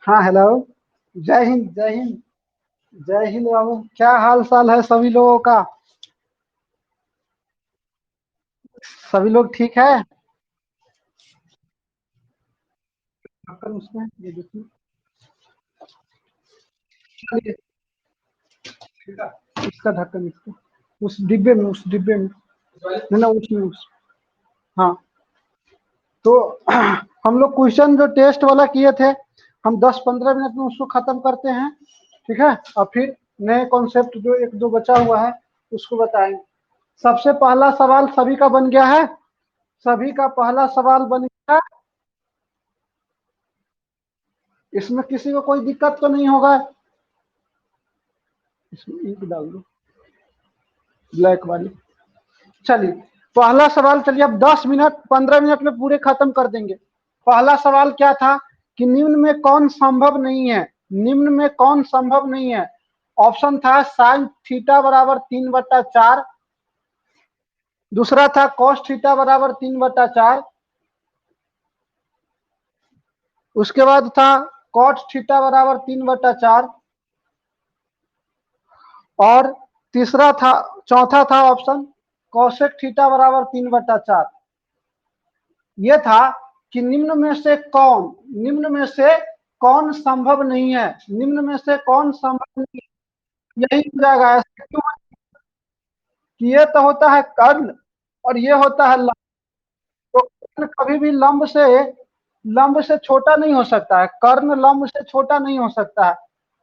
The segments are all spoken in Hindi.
हाँ, हेलो। जय हिंद, जय हिंद। जय हिंद बाबू, क्या हाल चाल है सभी लोगों का? सभी लोग ठीक है? ढक्कन उसमें ये देखिए। चलिए, इसका ढक्कन इसका उस डिब्बे में, उस डिब्बे में। नहीं ना, उसमें हाँ। तो हम लोग क्वेश्चन जो टेस्ट वाला किए थे, हम 10-15 मिनट में उसको खत्म करते हैं। ठीक है, और फिर नए कॉन्सेप्ट जो एक दो बचा हुआ है उसको बताएंगे। सबसे पहला सवाल सभी का बन गया है। सभी का पहला सवाल बन गया। इसमें किसी को कोई दिक्कत तो नहीं होगा? इसमें इंक डाल दो, ब्लैक वाली। चलिए, पहला सवाल, चलिए अब 10 मिनट 15 मिनट में पूरे खत्म कर देंगे। पहला सवाल क्या था कि निम्न में कौन संभव नहीं है? निम्न में कौन संभव नहीं है? ऑप्शन था साइन थीटा बराबर 3/4। दूसरा था कॉस थीटा बराबर 3/4। उसके बाद था कॉट थीटा बराबर 3/4। और तीसरा था, चौथा था ऑप्शन कॉसेक थीटा बराबर 3/4। ये था कि निम्न में से कौन संभव नहीं है? निम्न में से कौन संभव नहीं है? यही हो जाएगा। ऐसा क्यों है कि ये तो होता है कर्ण और ये होता है लंब। तो कर्ण कभी भी लंब से छोटा नहीं हो सकता है। कर्ण लंब से छोटा नहीं हो सकता है।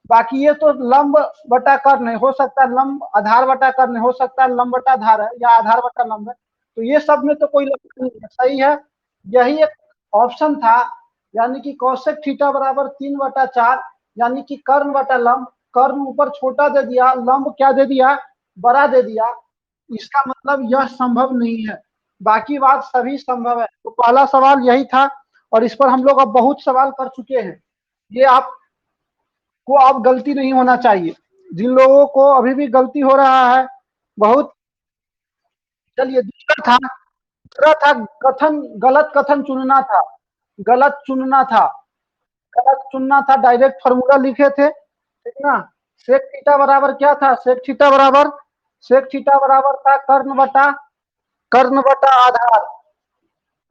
बाकी ये तो लंब बटा कर्ण है, हो सकता है लंब आधार बटा कर्ण है, हो सकता है लंब बटा आधार है या आधार बटा लंब है। तो ये सब में तो कोई लंब नहीं है, सही है। यही एक ऑप्शन था। यानी कि कौशिक थीटा बराबर 3/4, यानी कि कर्ण बटा लंब। कर्ण ऊपर छोटा दे दिया, लंब क्या दे दिया? बड़ा दे दिया। इसका मतलब यह संभव नहीं है। बाकी बात सभी संभव है। तो पहला सवाल यही था। और इस पर हम लोग अब बहुत सवाल कर चुके हैं। ये आपको अब गलती नहीं होना चाहिए। जिन लोगों को अभी भी गलती हो रहा है बहुत। चलिए, दूसरा था कथन, गलत कथन चुनना था। गलत चुनना था। गलत चुनना था, डायरेक्ट फॉर्मूला लिखे थे, ठीक ना। सेक थीटा बराबर क्या था? सेक थीटा बराबर था कर्ण बटा आधार।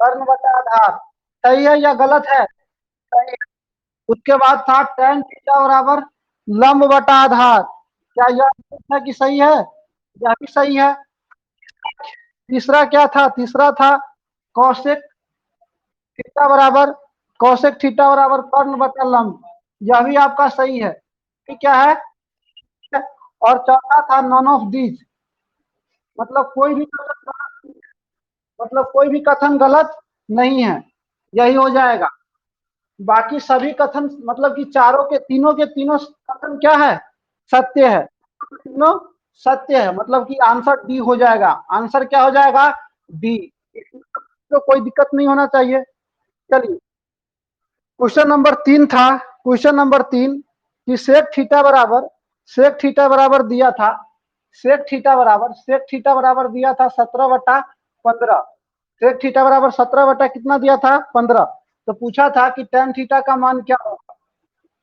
कर्ण बटा आधार। सही है या गलत है? सही है। उसके बाद था tan थीटा बराबर लंब बटा आधार। क्या यह है कि सही है? यह भी सही है। तीसरा था कौशिक थीटा बराबर कर्ण बटा लंब। यह भी आपका सही है। ठीक, क्या है? और चौथा था नॉन ऑफ दीज। मतलब कोई भी कथन, मतलब कोई भी कथन गलत नहीं है। यही हो जाएगा। बाकी सभी कथन, मतलब कि तीनों के तीनों कथन क्या है? सत्य है। तीनों सत्य है, मतलब कि आंसर डी हो जाएगा। आंसर क्या हो जाएगा? डी। तो कोई दिक्कत नहीं होना चाहिए। चलिए, क्वेश्चन नंबर 3 कि सेक थीटा बराबर दिया था। सेक थीटा बराबर दिया था 17/15। सेक थीटा बराबर 17 बटा कितना दिया था? 15। तो पूछा था कि टेन थीटा का मान क्या होगा।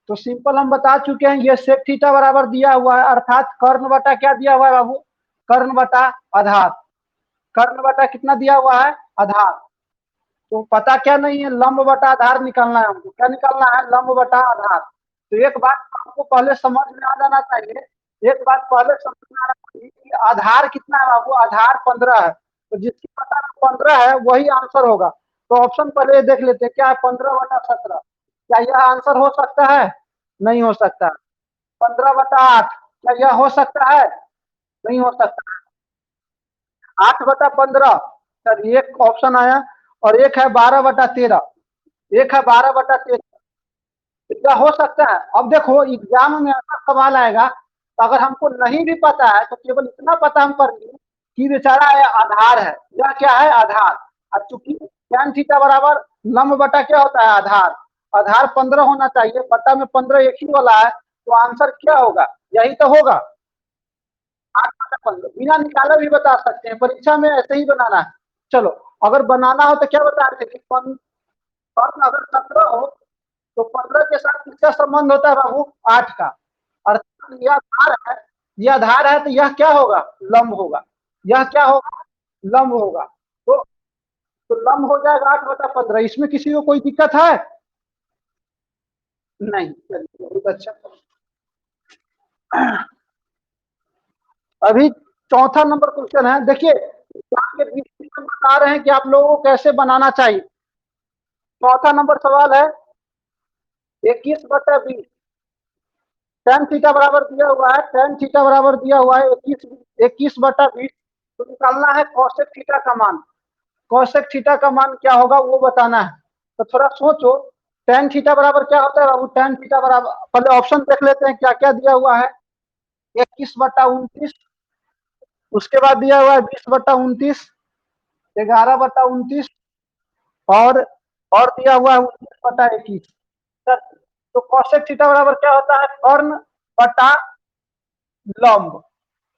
तो सिंपल हम बता चुके हैं, ये सेक थीटा बराबर दिया हुआ है, अर्थात कर्ण बटा क्या दिया हुआ है बाबू? कर्ण बटा आधार। कर्ण बटा कितना दिया हुआ है? आधार। तो पता क्या नहीं है, लंब बटा आधार निकालना है हमको। क्या निकालना है? लंब बटा आधार। तो एक बात आपको पहले समझ में आ जाना चाहिए। एक बात पहले समझ में आना चाहिए कि आधार कितना है बाबू? आधार 15 है। तो जिसकी पता 15 है वही आंसर होगा। तो ऑप्शन पहले देख लेते हैं, क्या है? 15/17। क्या यह आंसर हो सकता है? नहीं हो सकता। 15/8, क्या यह हो सकता है? नहीं हो सकता। 8/15। सर, एक ऑप्शन आया। और एक है 12/13। एक है 12/13। क्या हो सकता है? अब देखो, एग्जाम में ऐसा सवाल आएगा तो अगर हमको नहीं भी पता है तो केवल इतना पता हम कर लें कि बेचारा है आधार है। यह क्या है? आधार। अब चूंकि tan थीटा बराबर लंब बटा क्या होता है? आधार। आधार 15 होना चाहिए, पता में 15 एक ही वाला है। तो आंसर क्या होगा? यही तो होगा। 8/15 बिना निकाले भी बता सकते हैं, परीक्षा में ऐसे ही बनाना है। चलो, अगर बनाना हो तो क्या बता रहे थे कि कर्ण अगर 17 हो तो 15 के साथ किसका संबंध होता है बाबू? 8 का। अर्थात यह आधार है, यह आधार है, तो यह क्या होगा? लंब होगा। यह क्या होगा? लंब होगा। तो लंब हो जाएगा 8/15। इसमें किसी को कोई दिक्कत है? नहीं, चलिए बहुत अच्छा। अभी चौथा नंबर क्वेश्चन है, देखिए आपके बीच में बता रहे हैं कि आप लोगों को कैसे बनाना चाहिए। चौथा नंबर सवाल है 21/20। टेन थीटा बराबर दिया हुआ है, टेन थीटा बराबर दिया हुआ है 21/20। तो निकालना है कॉसेक थीटा का मान। कॉसेक थीटा का मान क्या होगा वो बताना है। तो थोड़ा सोचो, टेन थीटा बराबर क्या होता है बाबू? टेन थीटा बराबर, पहले ऑप्शन देख लेते हैं क्या क्या दिया हुआ है। 21/29, उसके बाद दिया हुआ है 20/29, 11/29, और दिया हुआ है 19/21। तो कॉसेक थीटा बराबर क्या होता है? कर्ण बटा लंब।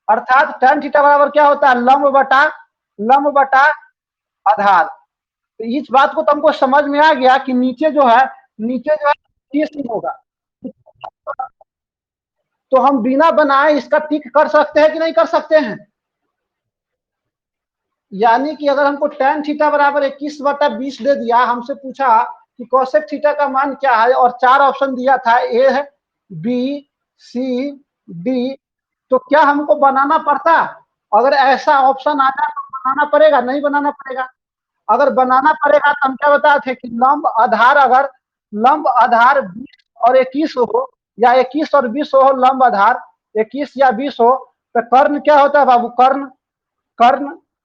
अर्थात tan थीटा बराबर क्या होता है? लंब बटा आधार। तो इस बात को तुमको समझ में आ गया कि नीचे जो है 30 होगा। तो हम बिना बनाए इसका टिक कर सकते हैं कि नहीं कर सकते हैं? यानी कि अगर हमको tan थीटा बराबर 21/20 दे दिया, हमसे पूछा कि कॉसेक थीटा का मान क्या है, और 4 ऑप्शन दिया था, ए है, बी, सी, डी, तो क्या हमको बनाना पड़ता? अगर ऐसा ऑप्शन आ जाए तो बनाना पड़ेगा, नहीं बनाना पड़ेगा? अगर बनाना पड़ेगा तो हम क्या बताए थे कि लंब आधार 20 और 21 हो, या 21 और 20 हो, लंब आधार 21 या 20 हो, तो कर्ण क्या होता है बाबू? कर्ण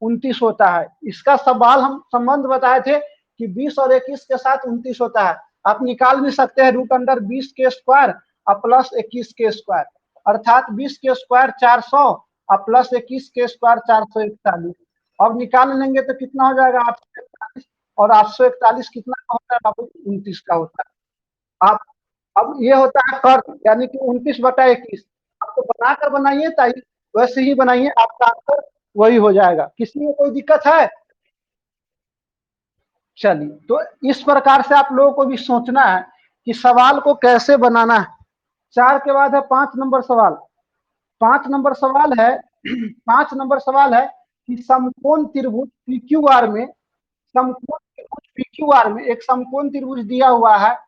29 होता है। इसका सवाल हम संबंध बताए थे कि 20 और 21 के साथ 29 होता है। आप निकाल भी सकते हैं √20 के स्क्वायर और प्लस 21 के स्क्वायर, अर्थात 20 के स्क्वायर 400 और प्लस 21 के स्क्वायर 441। अब निकाल लेंगे तो कितना हो जाएगा? 841। और 841 कितना का होता है बाबू? 29 का होता है। आप अब ये होता है कर्ण, यानी कि 29/21। आपको बनाकर बनाइए, ताकि वैसे ही बनाइए, आपका आंसर वही हो जाएगा। किसी में कोई दिक्कत है? चलिए, तो इस प्रकार से आप लोगों को भी सोचना है कि सवाल को कैसे बनाना है। 4 के बाद है 5 नंबर सवाल। 5 नंबर सवाल है 5 नंबर सवाल है कि समकोण त्रिभुज PQR में, एक समकोण त्रिभुज दिया हुआ है।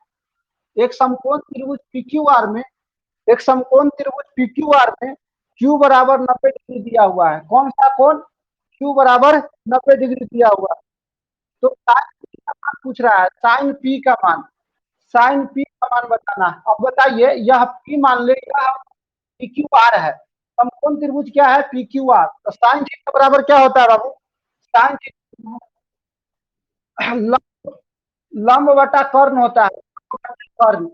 एक समकोण त्रिभुज PQR में एक समकोण त्रिभुज PQR में Q बराबर 90 डिग्री दिया हुआ है। कौन सा कोण? Q बराबर 90 डिग्री दिया हुआ है। तो साइन पी का मान पूछ रहा है, साइन पी का मान बताना है। अब बताइए, यह पी मान ले, यह PQR है। समकोण त्रिभुज क्या है? PQR। तो साइन थीटा बराबर क्या होता है बाबू? साइन थीटा लंब बटा कर्ण होता है। कर्ण,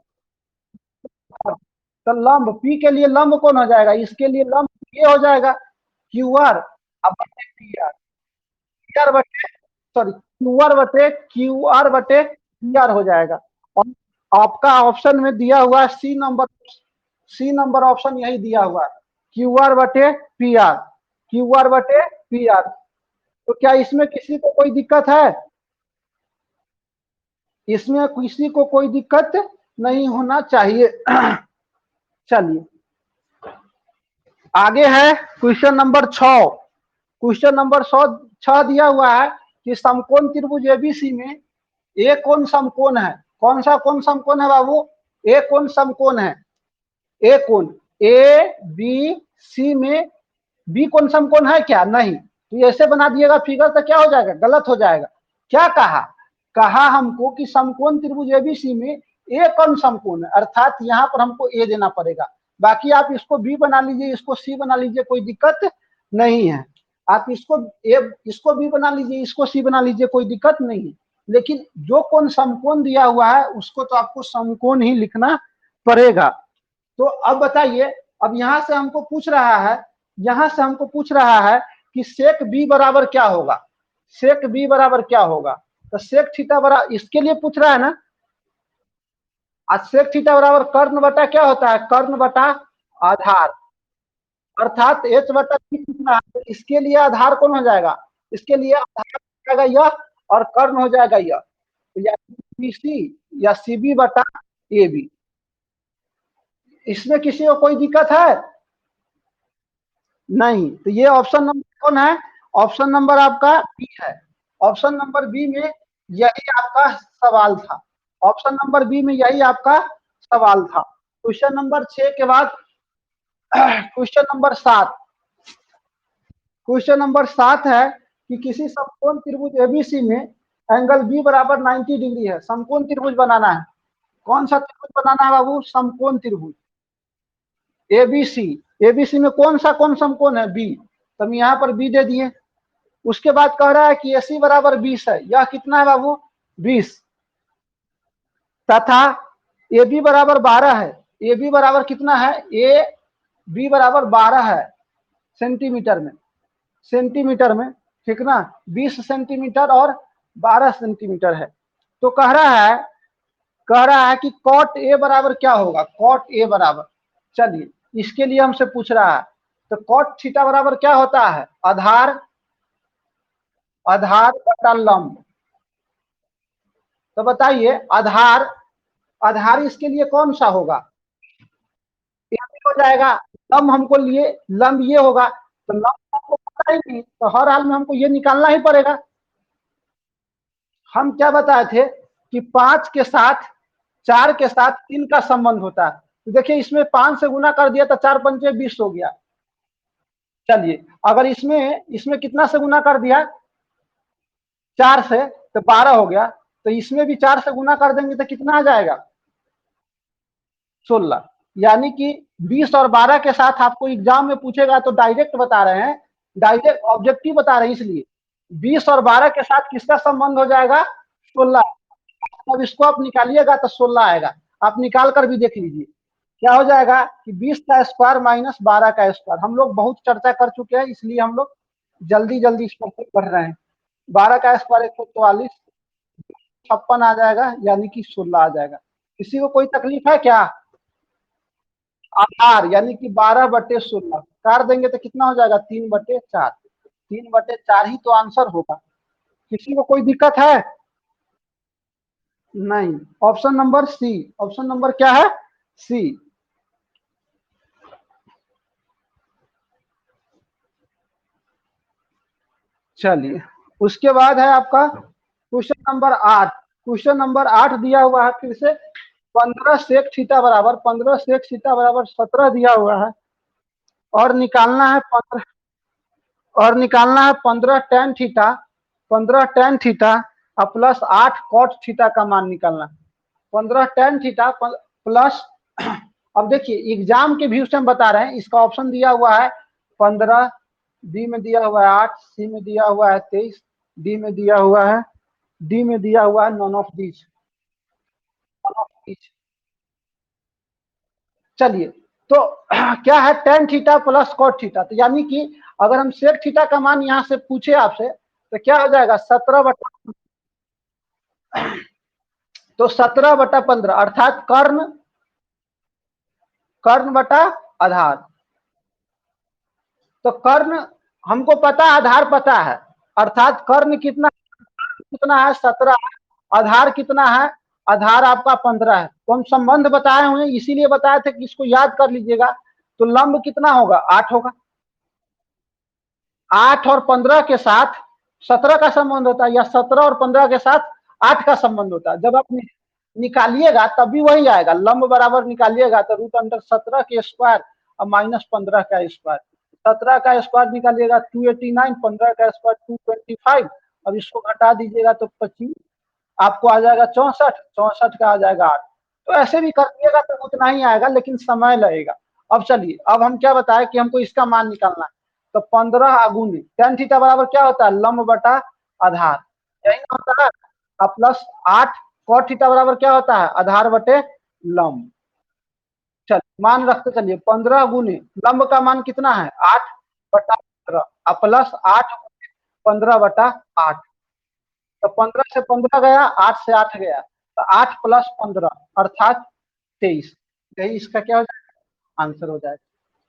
तो लंब पी के लिए लंब कौन हो जाएगा? इसके लिए लंब ये हो जाएगा QR। अब पी आर बटे, सॉरी, QR बटे PR हो जाएगा। और आपका ऑप्शन में दिया हुआ है सी नंबर ऑप्शन यही दिया हुआ है, QR बटे PR। तो क्या इसमें किसी को कोई दिक्कत है? इसमें किसी को कोई दिक्कत नहीं होना चाहिए। चलिए, आगे है क्वेश्चन नंबर 6। क्वेश्चन नंबर 6 दिया हुआ है कि समकोण त्रिभुज ABC में ए कोण समकोण है। कौन सा कोण समकोण है बाबू? ए कोण समकोण है। ए कोण ABC में बी कोण समकोण है क्या? नहीं। तो ऐसे बना दिएगा फिगर तो क्या हो जाएगा? गलत हो जाएगा। क्या कहा? कहा हमको कि समकोण त्रिभुज ABC में ए कोण समकोण है, अर्थात यहाँ पर हमको ए देना पड़ेगा। बाकी आप इसको बी बना लीजिए, इसको सी बना लीजिए, कोई दिक्कत नहीं है। आप इसको बी बना लीजिए, इसको सी बना लीजिए, कोई दिक्कत नहीं है। लेकिन जो कोण समकोण दिया हुआ है उसको तो आपको समकोण ही लिखना पड़ेगा। तो अब बताइए, अब यहां से हमको पूछ रहा है कि सेक बी बराबर क्या होगा? सेक बी बराबर क्या होगा? तो सेक थीटा बराबर, इसके लिए पूछ रहा है ना। आज सेक थीटा बराबर कर्ण बटा क्या होता है? कर्ण बटा आधार, अर्थात एच बटा पी कितना है? इसके लिए आधार कौन हो जाएगा? इसके लिए आधार हो जाएगा यह, और कर्ण हो जाएगा यह। तो या BC या CB बटा ए बी। इसमें किसी को कोई दिक्कत है? नहीं। तो ये ऑप्शन नंबर कौन है? ऑप्शन नंबर आपका बी है। ऑप्शन नंबर बी में यही आपका सवाल था। ऑप्शन नंबर बी में यही आपका सवाल था। क्वेश्चन नंबर 6 के बाद क्वेश्चन नंबर 7। क्वेश्चन नंबर 7 है कि किसी समकोण त्रिभुज एबीसी में एंगल बी बराबर 90 डिग्री है। समकोण त्रिभुज बनाना है। कौन सा त्रिभुज बनाना है बाबू? समकोण त्रिभुज एबीसी। एबीसी में कौन समकोण है? बी। तो हम यहाँ पर बी दे दिए। उसके बाद कह रहा है कि एसी बराबर 20 है। यह कितना है बाबू? 20। तथा ए बी बराबर 12 है। ए बी बराबर कितना है? ए बी बराबर 12 है सेंटीमीटर में। सेंटीमीटर में, ठीक ना? 20 सेंटीमीटर और 12 सेंटीमीटर है। तो कह रहा है कि कॉट ए बराबर क्या होगा? कॉट ए बराबर, चलिए इसके लिए हमसे पूछ रहा है। तो कॉट थीटा बराबर क्या होता है? आधार आधार बटा लंब। तो बताइए आधार आधार इसके लिए कौन सा होगा? ये हो जाएगा। लंब हमको लिए लंब ये होगा। तो लंब हमको पता ही नहीं, तो हर हाल में हमको ये निकालना ही पड़ेगा। हम क्या बताए थे कि 5 के साथ 4 के साथ 3 का संबंध होता है। तो देखिए इसमें 5 से गुना कर दिया तो 4 पंचे 20 हो गया। चलिए अगर इसमें इसमें कितना से गुना कर दिया? 4 से, तो 12 हो गया। तो इसमें भी 4 से गुना कर देंगे तो कितना आ जाएगा? 16। यानी कि 20 और 12 के साथ आपको एग्जाम में पूछेगा तो डायरेक्ट बता रहे हैं, डायरेक्ट ऑब्जेक्टिव बता रहे हैं। इसलिए 20 और 12 के साथ किसका संबंध हो जाएगा? 16। अब इसको आप निकालिएगा तो 16 आएगा। आप निकाल कर भी देख लीजिए क्या हो जाएगा कि 20 का स्क्वायर माइनस 12 का स्क्वायर। हम लोग बहुत चर्चा कर चुके हैं, इसलिए हम लोग जल्दी जल्दी इस पर पढ़ रहे हैं। 12 का स्क्वायर 144, 56 आ जाएगा, यानी कि 16 आ जाएगा। किसी को कोई तकलीफ है क्या? आधार यानी कि 12/16 काट देंगे तो कितना हो जाएगा? 3/4। 3/4 ही तो आंसर होगा। किसी को कोई दिक्कत है? नहीं। Option number C. Option number क्या है? सी। चलिए उसके बाद है आपका क्वेश्चन नंबर 8। क्वेश्चन नंबर 8 दिया हुआ है फिर से 15 सेक थीटा बराबर 15 सेक थीटा बराबर 17 दिया हुआ है। और निकालना है 15 टेन थीटा 15 टेन थीटा और प्लस 8 कॉट थीटा का मान निकालना है। 15 टेन थीटा प्लस अब देखिए एग्जाम के व्यू से हम बता रहे हैं। इसका ऑप्शन दिया हुआ है 15, बी में दिया हुआ है 8, सी में दिया हुआ है 23, डी में दिया हुआ है नॉन ऑफ दीज। चलिए तो क्या है? Tan theta plus cot theta. तो यानी कि अगर हम सेक थीटा का मान यहाँ से पूछे आपसे तो क्या हो जाएगा? 17/, तो 17/15 अर्थात कर्ण बटा आधार। तो कर्ण हमको पता, आधार पता है, अर्थात कर्ण कितना कितना है? 17 है। आधार कितना है? आधार आपका 15 है। तो हम संबंध बताए हुए, इसीलिए बताए थे कि इसको याद कर लीजिएगा। तो लंब कितना होगा? 8 होगा। 8 और 15 के साथ 17 का संबंध होता है, या 17 और 15 के साथ 8 का संबंध होता है। जब आप निकालिएगा तब भी वही आएगा। लंब बराबर निकालिएगा तो √17 के स्क्वायर और माइनस 15 का स्क्वायर। 17 का स्क्वायर निकालिएगा 289, 15 का स्क्वायर 225। अब इसको घटा दीजिएगा तो 25, आपको आ जाएगा 64, 64 का आ जाएगा 8। तो ऐसे भी कर दिएगा तो उतना ही आएगा, लेकिन समय लगेगा। अब चलिए अब हम क्या बताएं कि हमको इसका मान निकालना है। तो 15 अगुनी टेन थीटा बराबर क्या होता है? लंब बटा आधार, यही ना होता है। अब प्लस 8 कॉट थीटा बराबर क्या होता है? आधार बटे लंब। चल मान रखते चलिए 15 गुने लंब का मान कितना है? 8/15 और प्लस 8 15/8। तो 15 से 15 गया, 8 से 8 गया, तो 8 प्लस 15 अर्थात 23। यही इसका क्या हो जाएगा? आंसर हो जाएगा।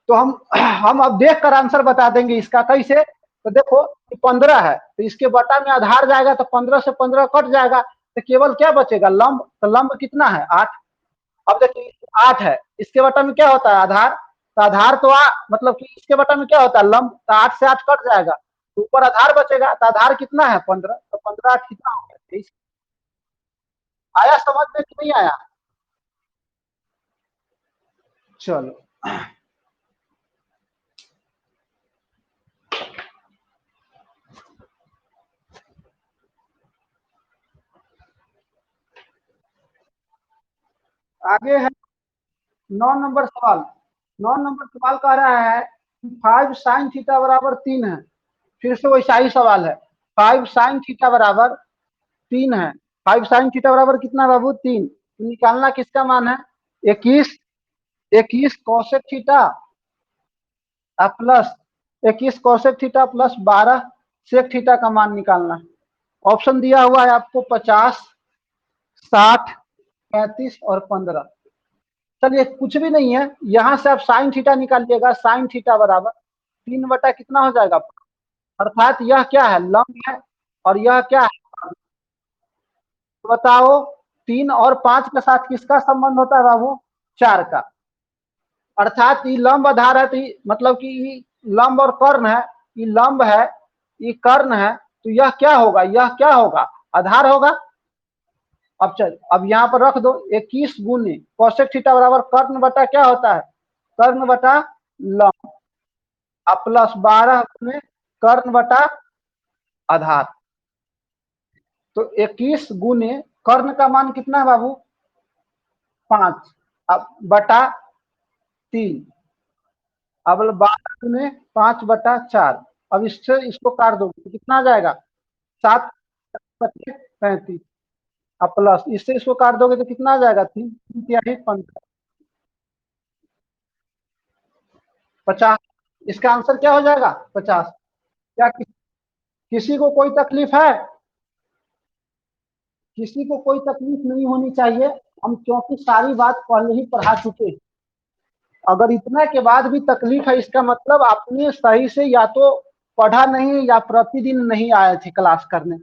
तो हम अब देख कर आंसर बता देंगे इसका। कैसे? तो देखो 15 है तो इसके बटा में आधार जाएगा, तो 15 से 15 कट जाएगा, तो केवल क्या बचेगा? लंब। तो लंब कितना है? 8। अब देखिए 8 है, इसके बटा में क्या होता है आधार, तो आधार तो मतलब कि इसके बटा में क्या होता है लंब, तो 8 से 8 कट जाएगा, तो ऊपर आधार बचेगा, तो आधार कितना है 15, तो 15 8 कितना हो गया 23। आया समझ में कि नहीं आया? चलो आगे है 9 नंबर सवाल। 9 नंबर सवाल कह रहा है 5 sin थीटा बराबर 3 है। फिर से वैसा ही सवाल है, 5 sin थीटा बराबर 3 है। 5 sin थीटा बराबर कितना बाबू 3, तो निकालना किसका मान है 21, 21 cosec theta plus 21 cosec theta plus 12 sec theta का मान निकालना। ऑप्शन दिया हुआ है आपको 50, 60, 35 और 15। चलिए कुछ भी नहीं है, यहां से आप साइन थीटा निकालिएगा, साइन थीटा बराबर 3 बटा कितना हो जाएगा, अर्थात यह क्या है लंब है और यह क्या है, तो बताओ 3 और 5 के साथ किसका संबंध होता है बाबू, 4 का। अर्थात ये लंब आधार है, तो मतलब कि ये लंब और कर्ण है, ये लंब है, ये कर्ण है, तो यह क्या होगा, यह क्या होगा आधार होगा। अब चल अब यहाँ पर रख दो 21 गुने कौशिक थीटा बराबर कर्ण बटा क्या होता है, कर्ण बटा लंब, अब प्लस 12 गुने कर्ण बटा आधार। तो 21 गुने कर्ण का मान कितना है बाबू 5, अब बटा 3, अब 12 गुने 5/4। अब इससे इसको काट दो तो कितना आ जाएगा 7 बटे 35, अब प्लस इससे इसको काट दोगे तो कितना आ जाएगा 3 3 15 50। इसका आंसर क्या हो जाएगा 50। क्या किसी को कोई तकलीफ है, किसी को कोई तकलीफ नहीं होनी चाहिए, हम क्योंकि सारी बात पहले ही पढ़ा चुके हैं। अगर इतना के बाद भी तकलीफ है इसका मतलब आपने सही से या तो पढ़ा नहीं या प्रतिदिन नहीं आए थे क्लास करने,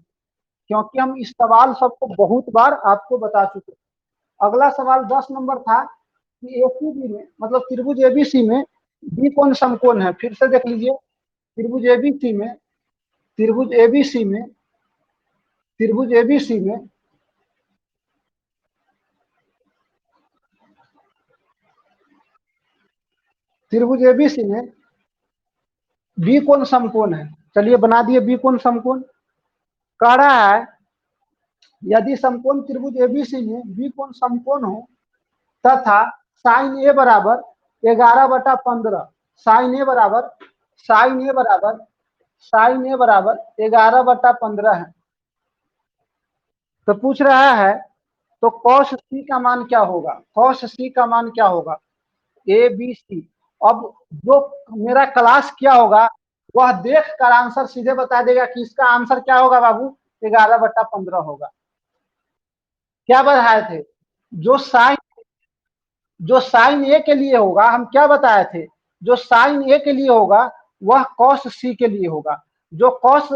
क्योंकि हम इस सवाल सबको बहुत बार आपको बता चुके। अगला सवाल 10 नंबर था कि एसीबी में मतलब त्रिभुज एबीसी में बी कोण समकोण है। फिर से देख लीजिए त्रिभुज एबीसी में, त्रिभुज एबीसी में, त्रिभुज एबीसी में त्रिभुज एबीसी में बी कोण समकोण है। चलिए बना दिए बी कोण समकोण। कह रहा है यदि समकोण त्रिभुज एबीसी में बी कोण समकोण हो तथा साइन ए बराबर 11/15, साइन ए बराबर साइन ए बराबर साइन ए बराबर 11/15 है, तो पूछ रहा है तो कॉस सी का मान क्या होगा, कॉस सी का मान क्या होगा ए बी सी। अब जो मेरा क्लास क्या होगा वह देख कर आंसर सीधे बता देगा कि इसका आंसर क्या होगा बाबू 11/15 होगा। क्या बताए थे, जो साइन जो साइन ए के लिए होगा हम क्या बताए थे, जो साइन ए के लिए होगा वह कॉस सी के लिए होगा, जो कॉस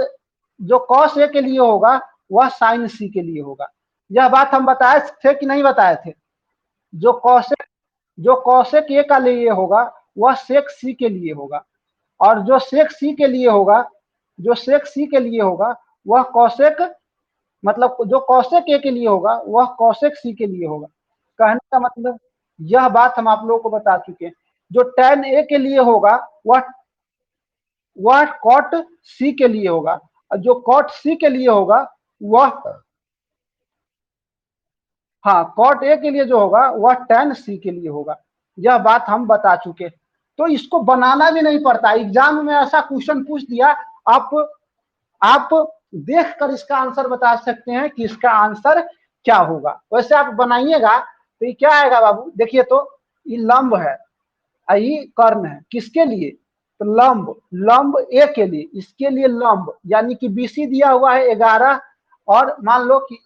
जो कॉस ए के लिए होगा वह साइन सी के लिए होगा। यह बात हम बताए थे कि नहीं बताए थे। जो कॉसेक जो कॉसेक ए का लिए होगा वह सेक सी के लिए होगा, और जो सेक सी के लिए होगा, जो सेक सी के लिए होगा वह कॉसेक मतलब जो कौशिक ए के लिए होगा वह कौशिक सी के लिए होगा। कहने का मतलब यह बात हम आप लोगों को बता चुके हैं। जो tan ए के लिए होगा वह कॉट सी के लिए होगा, और जो कॉट सी के लिए होगा वह हाँ कॉट ए के लिए जो होगा वह tan सी के लिए होगा। यह बात हम बता चुके, तो इसको बनाना भी नहीं पड़ता। एग्जाम में ऐसा क्वेश्चन पूछ दिया, आप देख कर इसका आंसर बता सकते हैं कि इसका आंसर क्या होगा। वैसे आप बनाइएगा तो ये क्या आएगा बाबू, देखिए तो ये लंब है, ये कर्ण है, किसके लिए, तो लंब, लंब ए के लिए, इसके लिए लंब यानी कि बीसी दिया हुआ है 11, और मान लो कि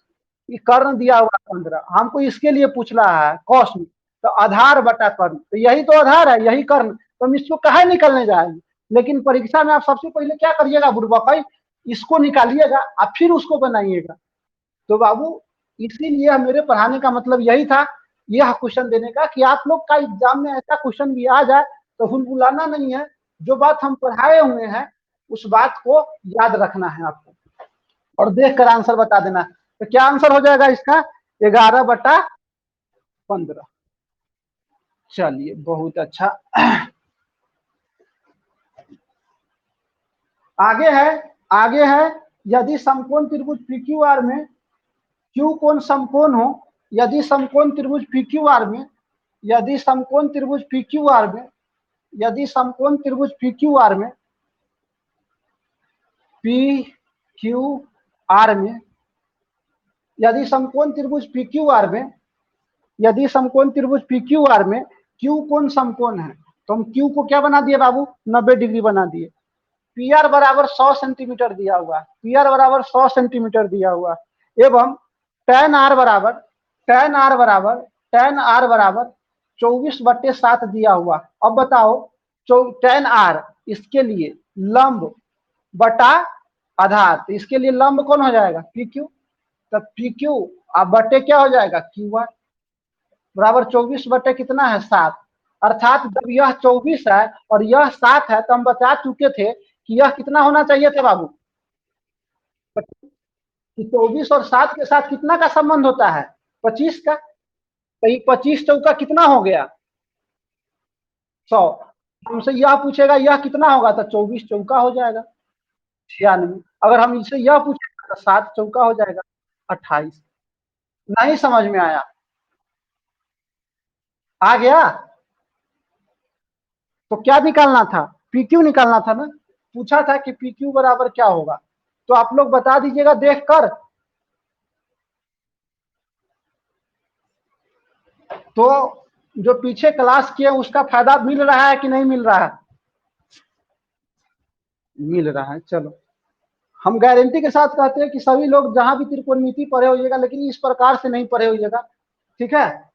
ये कर्ण दिया हुआ है 15, हमको इसके लिए पूछ रहा है कौश में, तो आधार बटा कर्ण, तो यही तो आधार है यही कर्ण, तो हम इसको कहा निकलने जाएंगे। लेकिन परीक्षा में आप सबसे पहले क्या करिएगा बुड़बक, इसको निकालिएगा और फिर उसको बनाइएगा। तो बाबू इसीलिए मेरे पढ़ाने का मतलब यही था, यह क्वेश्चन देने का कि आप लोग का एग्जाम में ऐसा क्वेश्चन भी आ जाए तो हुलहुलाना नहीं है, जो बात हम पढ़ाए हुए हैं उस बात को याद रखना है आपको और देख कर आंसर बता देना। तो क्या आंसर हो जाएगा इसका? 11/15। चलिए बहुत अच्छा। आगे है यदि समकोण त्रिभुज PQR में Q कोण समकोण हो, यदि समकोण त्रिभुज PQR में यदि समकोण त्रिभुज PQR में यदि समकोण त्रिभुज PQR में PQR में यदि समकोण त्रिभुज PQR में यदि समकोण त्रिभुज PQR में Q कोण समकोण है तो हम Q को क्या बना दिए बाबू? 90 डिग्री बना दिए। PR बराबर 100 सेंटीमीटर दिया हुआ है, PR बराबर 100 सेंटीमीटर दिया हुआ है एवं tan R बराबर 24/7 दिया हुआ। अब बताओ tan R इसके लिए लंब बटा आधार, तो इसके लिए लंब कौन हो जाएगा? PQ। तब PQ अब बटे क्या हो जाएगा? QR बराबर 24 बटे कितना है? 7। अर्थात जब यह 24 है और यह 7 है तो हम बता चुके थे कि यह कितना होना चाहिए था बाबू? कि 24 और 7 के साथ कितना का संबंध होता है? 25 का। तो ये 25 चौका कितना हो गया? 100। हमसे यह पूछेगा यह कितना होगा तो 24 चौका हो जाएगा 96। अगर हम इससे यह पूछेगा तो 7 चौका हो जाएगा 28। नहीं समझ में आया? आ गया? तो क्या निकालना था? PQ निकालना था ना। पूछा था कि PQ बराबर क्या होगा, तो आप लोग बता दीजिएगा देख कर। तो जो पीछे क्लास किए उसका फायदा मिल रहा है कि नहीं मिल रहा है? मिल रहा है। चलो हम गारंटी के साथ कहते हैं कि सभी लोग जहां भी त्रिकोणमिति पढ़े होइएगा लेकिन इस प्रकार से नहीं पढ़े होइएगा, ठीक है?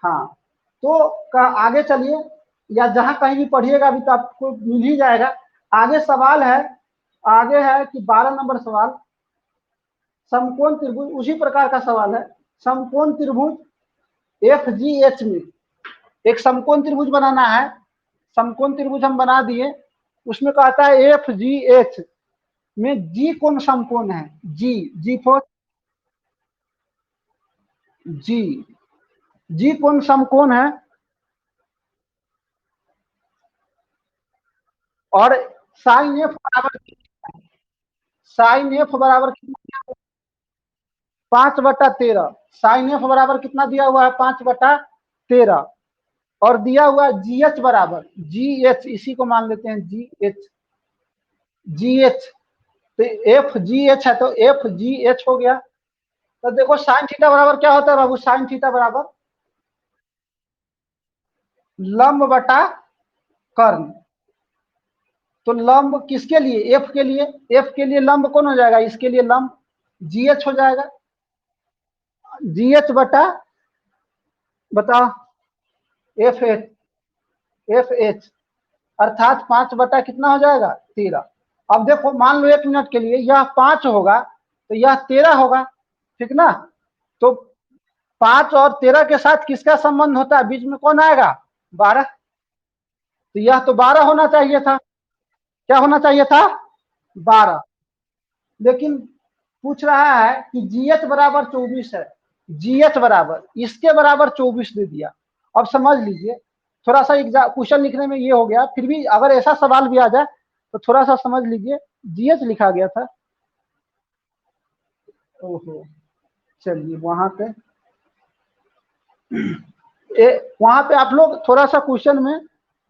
हाँ तो आगे चलिए, या जहां कहीं भी पढ़िएगा अभी तो आपको मिल ही जाएगा। आगे सवाल है, आगे है कि 12 नंबर सवाल, समकोण त्रिभुज, उसी प्रकार का सवाल है। समकोण त्रिभुज FGH में एक समकोण त्रिभुज बनाना है। समकोण त्रिभुज हम बना दिए, उसमें कहता है FGH में G कोण समकोण है। G फॉर G कोण समकोण है और साइन F बराबर कितना? 5/13। साइन F बराबर कितना दिया हुआ है? 5/13। और दिया हुआ GH बराबर GH, इसी को मान लेते हैं GH। तो FGH है तो FGH हो गया। तो देखो साइन थीटा बराबर क्या होता है बाबू? साइन थीटा बराबर लंब बटा कर्ण। तो लंब किसके लिए? एफ के लिए। एफ के लिए लंब कौन हो जाएगा? इसके लिए लंब GH हो जाएगा। GH बटा बताओ FH अर्थात 5 बटा कितना हो जाएगा? 13। अब देखो मान लो 1 मिनट के लिए यह 5 होगा तो यह 13 होगा, ठीक ना? तो 5 और 13 के साथ किसका संबंध होता है? बीच में कौन आएगा? 12। तो यह तो 12 होना चाहिए था। क्या होना चाहिए था? 12। लेकिन पूछ रहा है कि GH बराबर 24 है। GH बराबर इसके बराबर 24 दे दिया। अब समझ लीजिए, थोड़ा सा एग्जाम क्वेश्चन लिखने में ये हो गया, फिर भी अगर ऐसा सवाल भी आ जाए तो थोड़ा सा समझ लीजिए। GH लिखा गया था। ओहो, चलिए वहां पे आप लोग थोड़ा सा क्वेश्चन में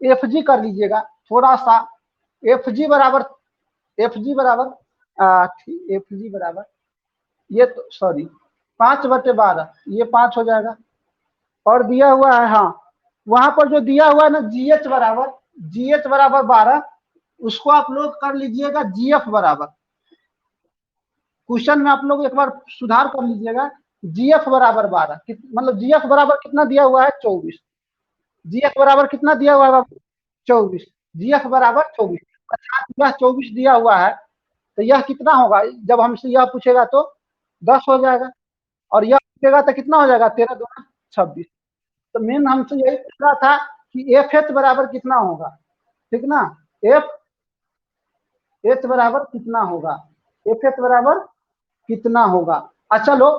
FG कर लीजिएगा थोड़ा सा। FG बराबर FG बराबर FG बराबर ये तो सॉरी 5/12, ये 5 हो जाएगा। और दिया हुआ है, हाँ वहां पर जो दिया हुआ है ना GH बराबर 12, उसको आप लोग कर लीजिएगा GF बराबर। क्वेश्चन में आप लोग एक बार सुधार कर लीजिएगा। GF बराबर 12 मतलब GF बराबर कितना दिया हुआ है? 24। GF बराबर कितना दिया हुआ है बाबू? 24। GF बराबर 24 अर्थात यह 24 दिया हुआ है तो यह कितना होगा? जब हमसे यह पूछेगा तो 10 हो जाएगा। और यह लिखेगा तो कितना हो जाएगा 13 दूना 26। तो मेन हमसे यही पूछ रहा था कि एफ एच बराबर कितना होगा, ठीक ना, एफ एच बराबर कितना होगा, एफ एच बराबर कितना होगा। अच्छा लो,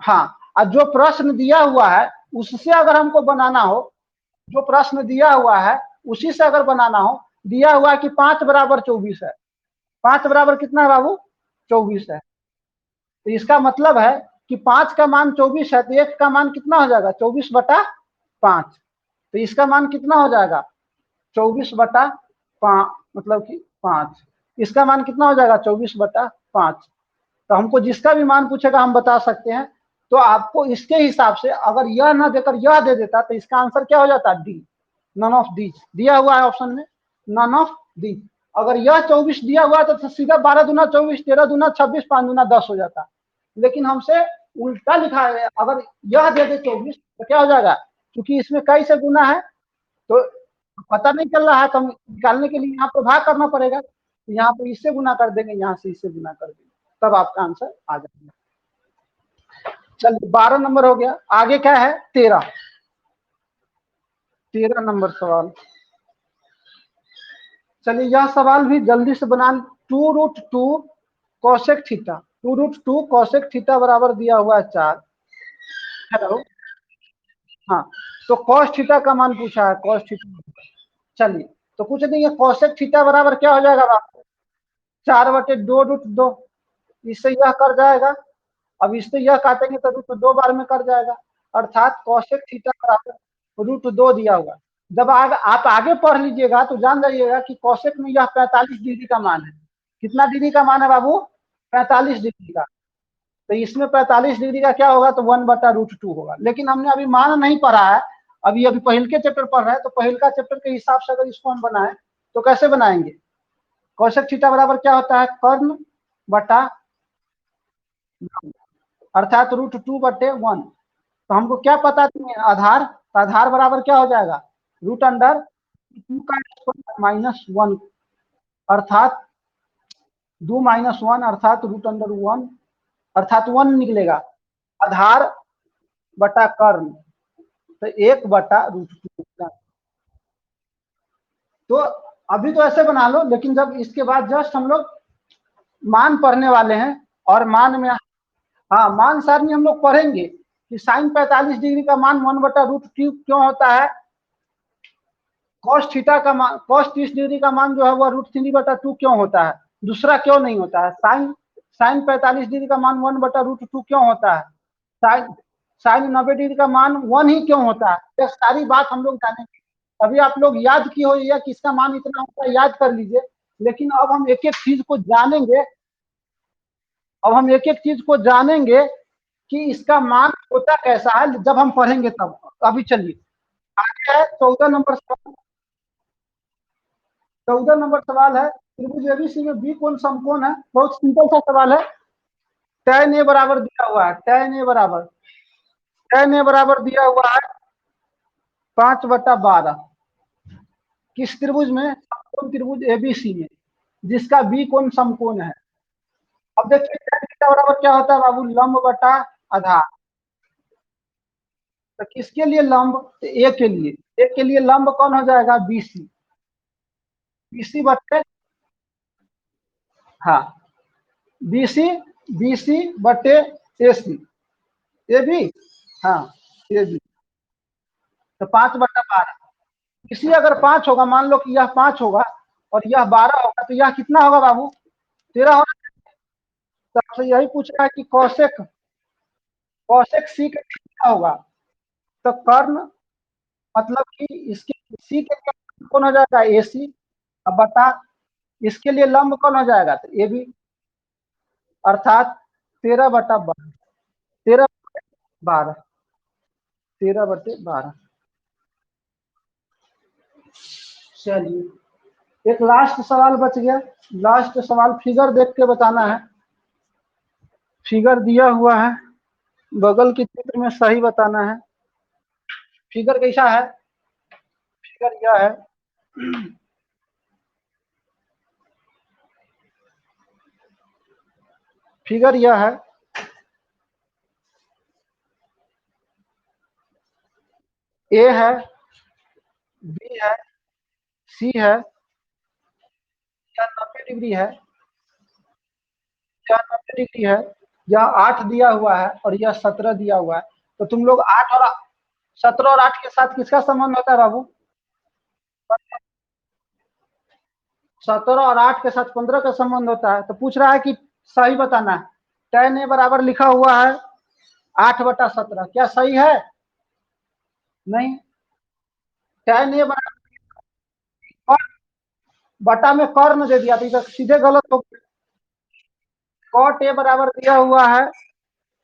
हाँ, और जो प्रश्न दिया हुआ है उससे अगर हमको बनाना हो, जो प्रश्न दिया हुआ है उसी से अगर बनाना हो, दिया हुआ है कि 5 बराबर 24 है, 5 बराबर कितना है बाबू 24 है। तो इसका मतलब है कि 5 का मान 24 है, तो 1 का मान कितना हो जाएगा 24/5। तो इसका मान कितना हो जाएगा 24/5, मतलब कि 5। इसका मान कितना हो जाएगा 24/5। तो हमको जिसका भी मान पूछेगा हम बता सकते हैं। तो आपको इसके हिसाब से अगर यह ना देकर यह दे देता तो इसका आंसर क्या हो जाता, डी, नन ऑफ दीज दिया हुआ है ऑप्शन में, नन ऑफ दी। अगर यह 24 दिया हुआ तो सीधा 12 दूना 24, 13 दूना 26, 5 दूना 10 हो जाता। लेकिन हमसे उल्टा लिखा है, अगर यह दे दे 24 तो क्या हो जाएगा, क्योंकि इसमें कई से गुना है तो पता नहीं चल रहा है, तो हम निकालने के लिए यहाँ पे भाग करना पड़ेगा। तो यहाँ पे इससे गुना कर देंगे, यहाँ से इससे गुना कर देंगे, तब आपका आंसर आ जाएगा। चलिए 12 नंबर हो गया, आगे क्या है 13 नंबर सवाल। चलिए यह सवाल भी जल्दी से बना, 2√2 कॉसेक थीटा, 2√2 कॉसेक थीटा बराबर दिया हुआ है 4। हेलो, हाँ, तो कॉस थीटा का मान पूछा है, कॉस थीटा। चलिए तो कुछ नहीं है, कॉसेक थीटा बराबर क्या हो जाएगा आपको 4/2√2, इससे यह कर जाएगा। अब इससे यह काटेंगे तो √2 बार में कर जाएगा, अर्थात कॉसेक थीटा बराबर √2 दिया हुआ। जब आप आगे पढ़ लीजिएगा तो जान जाइएगा कि कॉसेक में यह 45 डिग्री का मान है। कितना डिग्री का मान है बाबू 45 डिग्री का। तो इसमें 45 डिग्री का क्या होगा तो 1/√2 होगा। लेकिन हमने अभी मान नहीं पढ़ा है, अभी अभी पहल के चैप्टर पढ़ रहे हैं, तो पहल का चैप्टर के हिसाब से अगर इसको हम बनाए तो कैसे बनाएंगे, कौशिक थीटा बराबर क्या होता है कर्ण बटा अर्थात √2/1। तो हमको क्या पता नहीं है आधार, तो आधार बराबर क्या हो जाएगा √2 का -1, अर्थात 2 - 1 अर्थात √1, अर्थात 1 निकलेगा। आधार बटा कर्ण तो 1/√2। तो अभी तो ऐसे बना लो, लेकिन जब इसके बाद जस्ट हम लोग मान पढ़ने वाले हैं, और मान में हाँ मान सारणी हम लोग पढ़ेंगे कि साइन 45 डिग्री का मान 1/√2 क्यों होता है, कॉस थीटा का मान, कॉस 30 डिग्री का मान जो है वह √3/2 क्यों होता है, दूसरा क्यों नहीं होता है, साइन साइन 45 डिग्री का मान 1/√2 क्यों होता है, साइन साइन 90 डिग्री का मान 1 ही क्यों होता है, यह सारी बात हम लोग जानेंगे। अभी आप लोग याद किए हो या किसका मान इतना होता है याद कर लीजिए, लेकिन अब हम एक एक चीज को जानेंगे, अब हम एक एक चीज को जानेंगे कि इसका मान होता कैसा है जब हम पढ़ेंगे तब। अभी चलिए आगे है 14 नंबर सवाल। 14 नंबर सवाल है, त्रिभुज एबीसी में बी कोण समकोण है, बहुत सिंपल सा सवाल है। tan ए बराबर दिया हुआ है, tan ए बराबर दिया हुआ है 5/12 किस त्रिभुज में, समकोण त्रिभुज एबीसी में, जिसका बी कोण समकोण है। अब देखिए tan थीटा बराबर क्या होता है बाबू लंब बटा आधार। तो किसके लिए लंब, तो ए के लिए लंब कौन हो जाएगा बीसी, बीसी बटे हाँ बीसी, बीसी बटे एसी, ए बी हाँ ए बी। तो 5/12, इसी अगर 5 होगा, मान लो कि यह 5 होगा और यह 12 होगा, तो यह कितना होगा बाबू 13 होगा। तो आपसे यही पूछ रहा है कि कौशिक कौशिक सी का कितना होगा, तो कर्ण मतलब कि इसके सी के लिए कौन हो जाएगा ए सी, अब बता इसके लिए लंब कौन हो जाएगा तो ए बी, अर्थात 13/12, 13/12, 13/12। चलिए एक लास्ट सवाल बच गया, लास्ट सवाल फिगर देख के बताना है, फिगर दिया हुआ है बगल के चित्र में सही बताना है। फिगर कैसा है, फिगर यह है, फिगर यह है ए है, बी है, सी है, या 90 डिग्री है, या 90 डिग्री है, या 8 दिया हुआ है और यह 17 दिया हुआ है, तो तुम लोग 17 और 8 के साथ किसका संबंध होता है बाबू? 17 और 8 के साथ 15 का संबंध होता है। तो पूछ रहा है कि सही बताना है। tan ए बराबर लिखा हुआ है 8/17, क्या सही है? नहीं। tan ए बराबर बटा में कर्ण दे दिया, तो इधर सीधे गलत हो गया। cot ए बराबर दिया हुआ है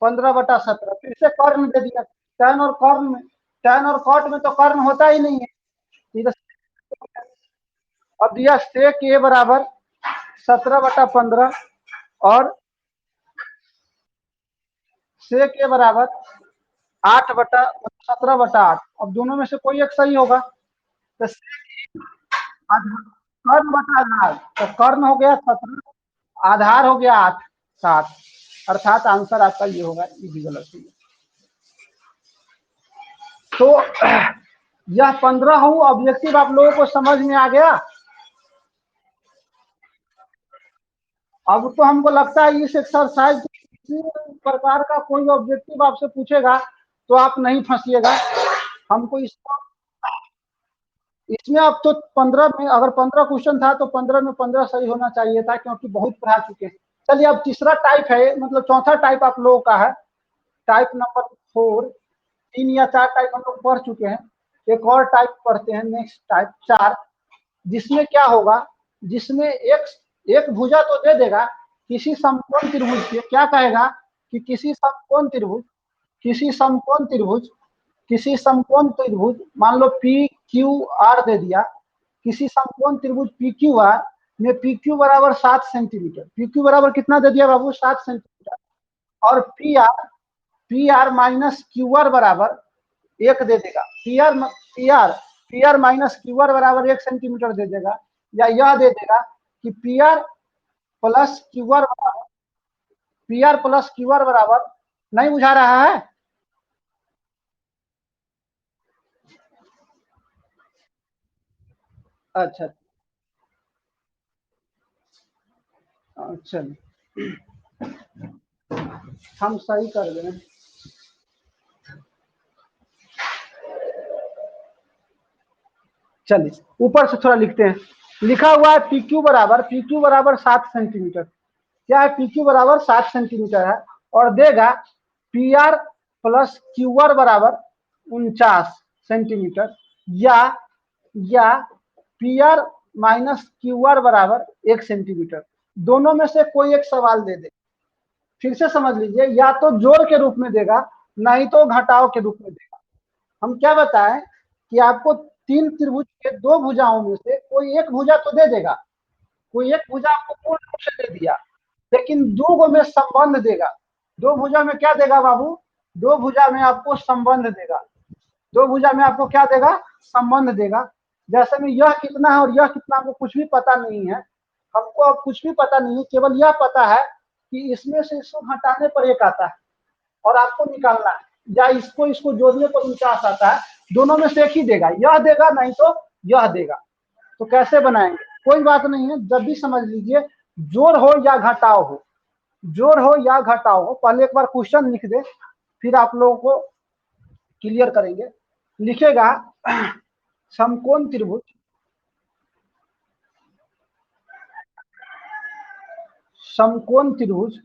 15/17, फिर से कर्ण दे दिया। tan और कर्ण में, tan और cot में तो कर्ण होता ही नहीं है, इधर। अब दिया sec ए बराबर 17/15 और sec ए बराबर 17/8। अब दोनों में से कोई एक सही होगा। तो कर्ण बटा आधार, तो कर्ण हो गया 17, आधार हो गया 8, 7, अर्थात आंसर आपका ये होगा, ये भी गलत है। तो यह 15 ऑब्जेक्टिव आप लोगों को समझ में आ गया। अब तो हमको लगता है इस एक्सरसाइज किसी प्रकार का कोई ऑब्जेक्टिव आपसे पूछेगा तो आप नहीं फंसिएगा। हमको इसमें अब तो 15 में, अगर 15 क्वेश्चन था तो 15 में 15 सही होना चाहिए था, क्योंकि बहुत पढ़ा चुके हैं। चलिए अब तीसरा टाइप है, मतलब चौथा टाइप आप लोगों का है, टाइप नंबर 4। 3 या 4 टाइप हम लोग पढ़ चुके हैं, एक और टाइप पढ़ते हैं, नेक्स्ट टाइप 4, जिसमें क्या होगा, जिसमें एक एक भुजा तो दे देगा, किसी समकोण त्रिभुज के, क्या कहेगा कि किसी समकोण त्रिभुज, किसी समकोण त्रिभुज, किसी समकोण त्रिभुज, मान लो पी क्यू आर दे दिया, किसी समकोण त्रिभुज पी क्यू आर में पी क्यू बराबर 7 सेंटीमीटर, पी क्यू बराबर कितना दे दिया बाबू? 7 सेंटीमीटर। और P R minus Q R बराबर 1 दे देगा। P R minus Q R बराबर 1 सेंटीमीटर दे देगा, या यह दे देगा कि P R plus Q R बराबर, नहीं बुझा रहा है? अच्छा, चलिए हम सही कर दें। चलिए ऊपर से थोड़ा लिखते हैं। लिखा हुआ है पी क्यू बराबर 7 सेंटीमीटर। क्या है? पी क्यू बराबर 7 सेंटीमीटर है, और देगा P R plus Q R बराबर 49 सेंटीमीटर, या P R minus Q R बराबर 1 सेंटीमीटर। दोनों में से कोई एक सवाल दे दे। फिर से समझ लीजिए, या तो जोड़ के रूप में देगा, नहीं तो घटाव के रूप में देगा। हम क्या बताएं कि आपको 3 त्रिभुज के 2 भुजाओं में से कोई एक भुजा तो दे देगा, कोई एक भुजा आपको पूर्ण रूप से दे दिया, लेकिन 2 गो में संबंध देगा। 2 भुजा में क्या देगा बाबू? 2 भुजा में आपको संबंध देगा। 2 भुजा में आपको क्या देगा? संबंध देगा। जैसे में यह कितना है और यह कितना, हमको कुछ भी पता नहीं है। हमको अब कुछ भी पता नहीं है, केवल यह पता है कि इसमें से इसको घटाने पर एक आता है और आपको निकालना है, या इसको इसको जोड़ने पर 49 आता है। दोनों में से एक ही देगा, यह देगा नहीं तो यह देगा। तो कैसे बनाएंगे? कोई बात नहीं है, जब भी समझ लीजिए, जोड़ हो या घटाव हो, जोड़ हो या घटाव हो, पहले एक बार क्वेश्चन लिख दे, फिर आप लोगों को क्लियर करेंगे। लिखेगा समकोण त्रिभुज, समकोण त्रिभुज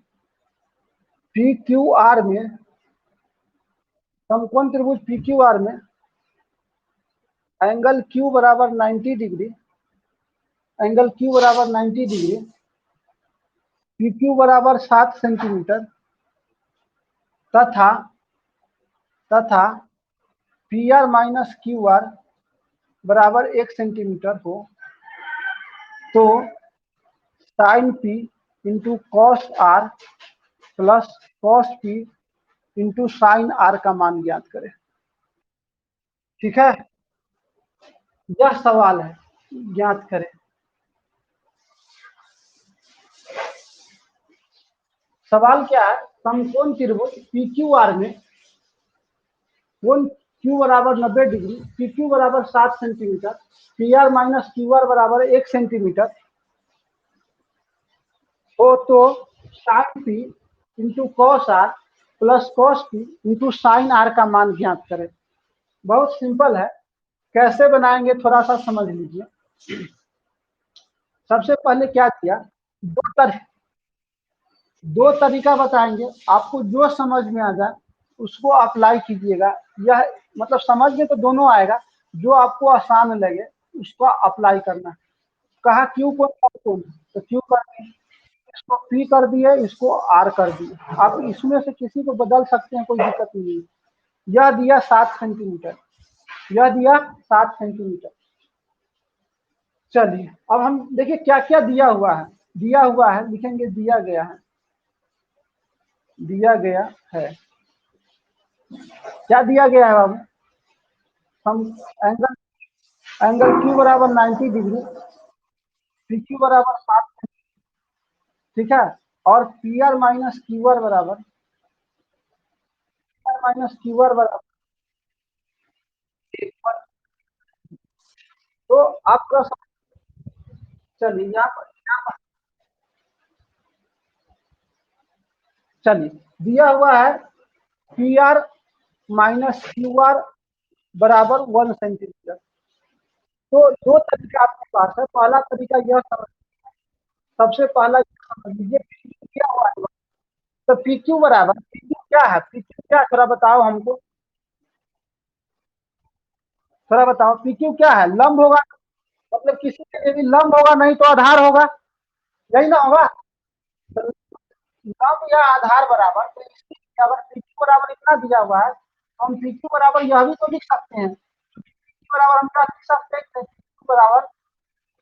पी क्यू आर में, समकोण त्रिभुज पी क्यू आर में एंगल क्यू बराबर 90 डिग्री, एंगल क्यू बराबर 90 डिग्री, पी क्यू बराबर 7 सेंटीमीटर, तथा तथा P R minus Q R बराबर 1 सेंटीमीटर हो, तो sine P into cos R plus cos P into sine R का मान ज्ञात करें। ठीक है, यह सवाल है, ज्ञात करें। सवाल क्या है? समकोण त्रिभुज पी क्यू आर में कोण क्यू बराबर 90 डिग्री, पी क्यू बराबर 7 centimetre, P R minus Q R बराबर 1 सेंटीमीटर हो तो sine P into cos R plus cos P into sine R का मान ज्ञात करें। बहुत सिंपल है, कैसे बनाएंगे थोड़ा सा समझ लीजिए। सबसे पहले क्या किया, दो तरीका बताएंगे, आपको जो समझ में आ जाए उसको अप्लाई कीजिएगा। यह मतलब समझ में तो दोनों आएगा, जो आपको आसान लगे उसको अप्लाई करना है। कहा क्यू को कौन, तो क्यू कर दिए, इसको पी कर दिए, इसको आर कर दिए। आप इसमें से किसी को बदल सकते हैं, कोई दिक्कत नहीं है। यह दिया 7 सेंटीमीटर, यह दिया 7 सेंटीमीटर। चलिए अब हम देखिए क्या क्या दिया हुआ है। दिया हुआ है लिखेंगे, दिया गया है, दिया गया है। क्या दिया गया है बाबू, हम एंगल एंगल क्यू बराबर 90 डिग्री, पी क्यू बराबर 7, ठीक है। और P R minus Q R बराबर, माइनस क्यू आर बराबर, तो आप थोड़ा चलिए यहाँ पर चलिए दिया हुआ है P R minus Q R बराबर 1 सेंटीमीटर। तो दो तरीका आपके पास है। पहला तरीका यह समझ, सबसे पहला यह समझ लीजिए पी क्या हुआ है। तो पी क्यू बराबर, पी क्यू क्या है, पी क्यू क्या, थोड़ा बताओ हमको, थोड़ा बताओ पी क्यू क्या है। लंब होगा, मतलब किसी के लिए भी लंब होगा, नहीं तो आधार होगा, यही ना होगा। तो लंब या आधार बराबर, तो इसकी अगर पी क्यू बराबर इतना दिया हुआ है, तो हम पी क्यू बराबर यह भी तो लिख सकते हैं। पी क्यू बराबर हम क्या लिख सकते हैं, पी क्यू बराबर,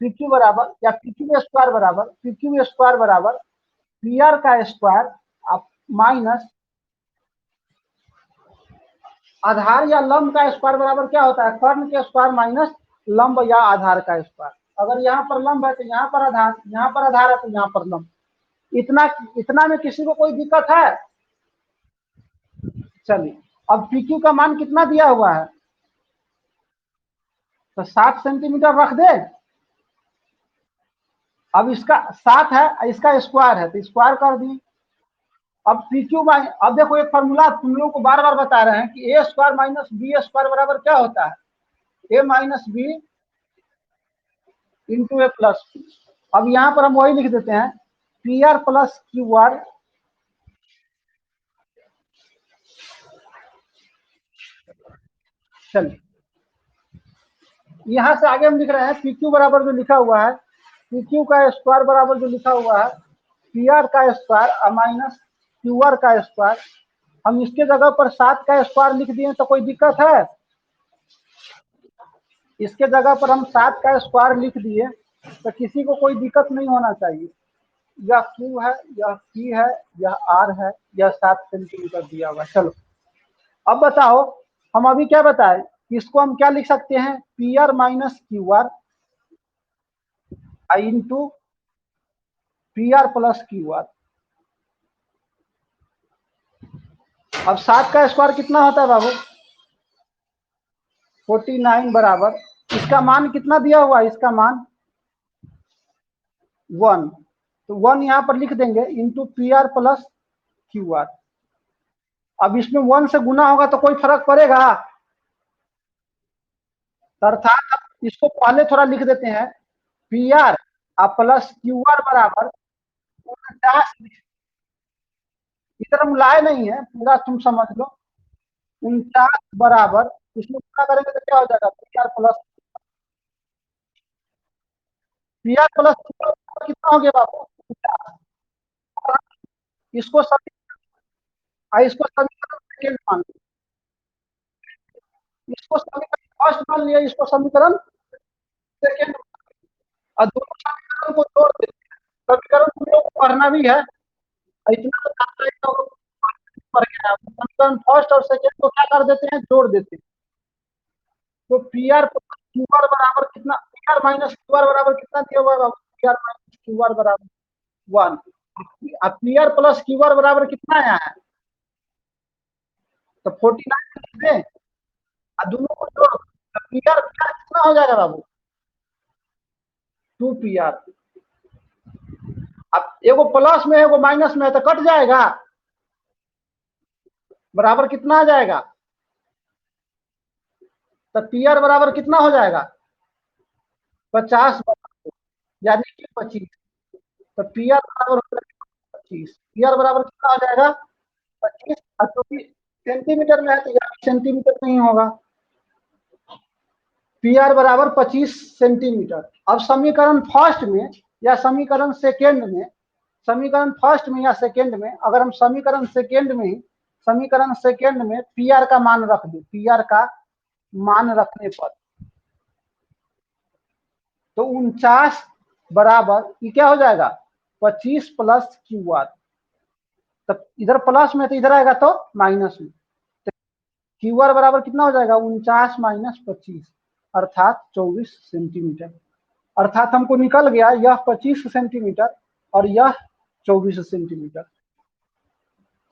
पी क्यू बराबर या पी क्यू स्क्वायर बराबर, पी क्यू स्क्वायर बराबर पी आर का स्क्वायर आप माइनस आधार या लंब का स्क्वायर बराबर क्या होता है, कर्ण के स्क्वायर माइनस लंब या आधार का स्क्वायर। अगर यहाँ पर लंब है तो यहाँ पर आधार, यहाँ पर आधार है तो यहाँ पर लंब। इतना इतना में किसी को कोई दिक्कत है। चलिए अब पी क्यू का मान कितना दिया हुआ है, तो 7 सेंटीमीटर रख दे। अब इसका 7 है, इसका स्क्वायर है तो स्क्वायर कर दिए। अब पी क्यू माइन, अब देखो एक फॉर्मूला तुम लोगों को बार बार बता रहे हैं कि ए स्क्वायर माइनस बी स्क्वायर बराबर क्या होता है, ए माइनस बी इंटू ए प्लस बी। अब यहाँ पर हम वही लिख देते हैं, P R plus Q are, चलिए यहाँ से आगे हम लिख रहे हैं पी क्यू बराबर जो लिखा हुआ है, पी क्यू का स्क्वायर बराबर जो लिखा हुआ है पी आर का स्क्वायर माइनस क्यू आर का स्क्वायर। हम इसके जगह पर 7 का स्क्वायर लिख दिए तो कोई दिक्कत है, इसके जगह पर हम 7 का स्क्वायर लिख दिए तो किसी को कोई दिक्कत नहीं होना चाहिए। यह क्यू है, यह पी है, यह आर है, यह 7 सेंटीमीटर दिया हुआ है। चलो अब बताओ, हम अभी क्या बताएं, इसको हम क्या लिख सकते हैं, P R minus Q are into P R plus Q are. अब 7 का स्क्वायर कितना होता है बाबू, 49 बराबर, इसका मान कितना दिया हुआ है, इसका मान 1, तो 1 यहाँ पर लिख देंगे into P R plus Q are. अब इसमें 1 से गुना होगा तो कोई फर्क पड़ेगा, अर्थात इसको पहले थोड़ा लिख देते हैं, P R plus Q R बराबर 49, इधर हम लाए नहीं है, पूरा तुम समझ लो, 49 बराबर, इसमें गुना करेंगे तो क्या हो जाएगा, पी आर प्लस कितना हो गया बाबू, 49। इसको सभी, इसको समीकरण सेकेंड मान लिया, इसको समीकरण फर्स्ट मान लिया, इसको समीकरण सेकेंड, और दोनों समीकरण को जोड़ देते हैं। समीकरण तुम लोग को पढ़ना भी है, इतना तो आता है तो पढ़ गया है। समीकरण फर्स्ट और सेकेंड को क्या कर देते हैं, जोड़ देते हैं। तो पी आर क्यू आर बराबर कितना, P R minus Q R बराबर कितना दिया हुआ है, P R minus Q R बराबर 1। अब P R plus Q R बराबर कितना आया है, तो 49 लिख दें, दोनों को जोड़, पी आर कितना हो जाएगा बाबू? 2 पी आर। अब एगो प्लस में एगो माइनस में है तो कट जाएगा, बराबर कितना आ जाएगा? तो पी आर बराबर कितना हो जाएगा? 50, यानी कि 25। तो पी आर बराबर हो जाएगा 25। पी आर बराबर कितना हो जाएगा? 25। और क्योंकि सेंटीमीटर में है तो यहाँ सेंटीमीटर नहीं होगा। पी आर बराबर 25 सेंटीमीटर। अब समीकरण फर्स्ट में या समीकरण सेकेंड में, समीकरण फर्स्ट में या सेकेंड में, अगर हम समीकरण सेकेंड में ही, समीकरण सेकेंड में पी आर का मान रख दे, पी आर का मान रखने पर तो 49 बराबर ये क्या हो जाएगा? 25 प्लस क्यू आर। तब इधर प्लस में तो इधर आएगा तो माइनस में। क्यू आर बराबर कितना हो जाएगा? 49 - 25, अर्थात 24 सेंटीमीटर। अर्थात हमको निकल गया यह 25 सेंटीमीटर और यह 24 सेंटीमीटर।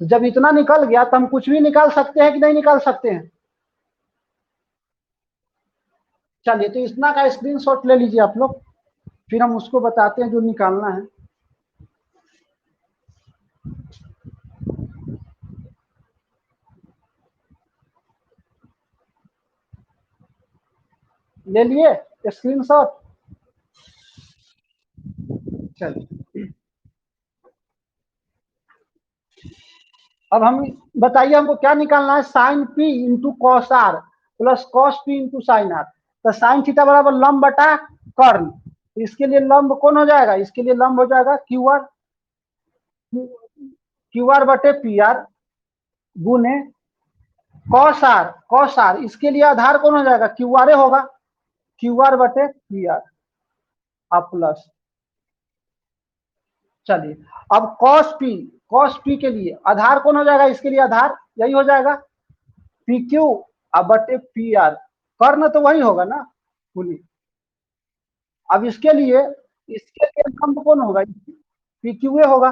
तो जब इतना निकल गया तो हम कुछ भी निकाल सकते हैं कि नहीं निकाल सकते हैं? चलिए तो इतना का स्क्रीनशॉट ले लीजिए आप लोग, फिर हम उसको बताते हैं जो निकालना है। ले लिए स्क्रीनशॉट? चलिए अब हम बताइए हमको क्या निकालना है? Sine P into cos R plus cos P into sine R. तो साइन थीटा बराबर लंब बटा कर्ण। इसके लिए लंब कौन हो जाएगा? इसके लिए लंब हो जाएगा क्यू आर, क्यू आर बटे पी आर गुने कॉस आर, कॉस आर इसके लिए आधार कौन हो जाएगा? क्यू आर होगा, क्यू आर बटे पी आर। अब प्लस, चलिए अब कॉस पी, कॉस पी के लिए आधार कौन हो जाएगा? इसके लिए आधार यही हो जाएगा पी क्यू अब बटे पी आर। कर्ण तो वही होगा ना, बोलिए। अब इसके लिए लंब कौन होगा? पी क्यू ए होगा,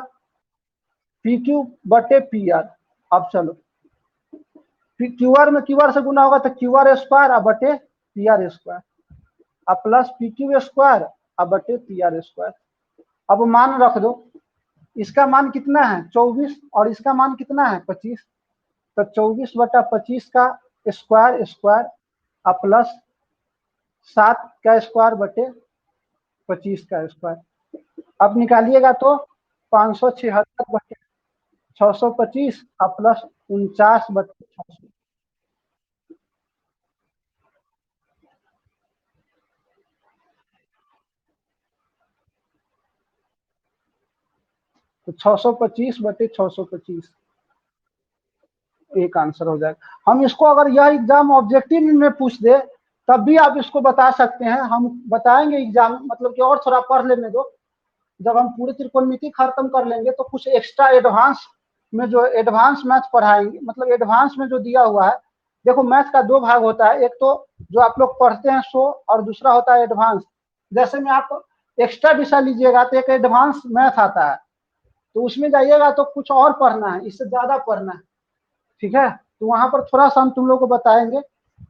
पी क्यू बटे पी आर। अब चलो क्यू आर में क्यू आर से गुना होगा तो क्यू आर स्क्वायर अब बटे पी आर स्क्वायर, अब प्लस पी क्यू स्क्वायर अब बटे पी आर स्क्वायर। अब मान रख दो, इसका मान कितना है? 24 और इसका मान कितना है? 25। तो 24/25 का स्क्वायर स्क्वायर अब प्लस 7 का स्क्वायर बटे 25 का स्क्वायर। अब निकालिएगा तो 576/625 अब प्लस 49/600। तो 625/625 एक आंसर हो जाएगा। हम इसको अगर यह एग्जाम ऑब्जेक्टिव में पूछ दे तब भी आप इसको बता सकते हैं, हम बताएंगे एग्जाम, मतलब कि और थोड़ा पढ़ लेने दो। जब हम पूरी त्रिकोणमिति खत्म कर लेंगे तो कुछ एक्स्ट्रा एडवांस में जो एडवांस मैथ पढ़ाएंगे, मतलब एडवांस में जो दिया हुआ है। देखो मैथ का दो भाग होता है, एक तो जो आप लोग पढ़ते हैं सो, और दूसरा होता है एडवांस। जैसे में आप एक्स्ट्रा विषय लीजिएगा तो एक एडवांस मैथ आता है, तो उसमें जाइएगा तो कुछ और पढ़ना है, इससे ज्यादा पढ़ना है, ठीक है। तो वहां पर थोड़ा सा हम तुम लोग को बताएंगे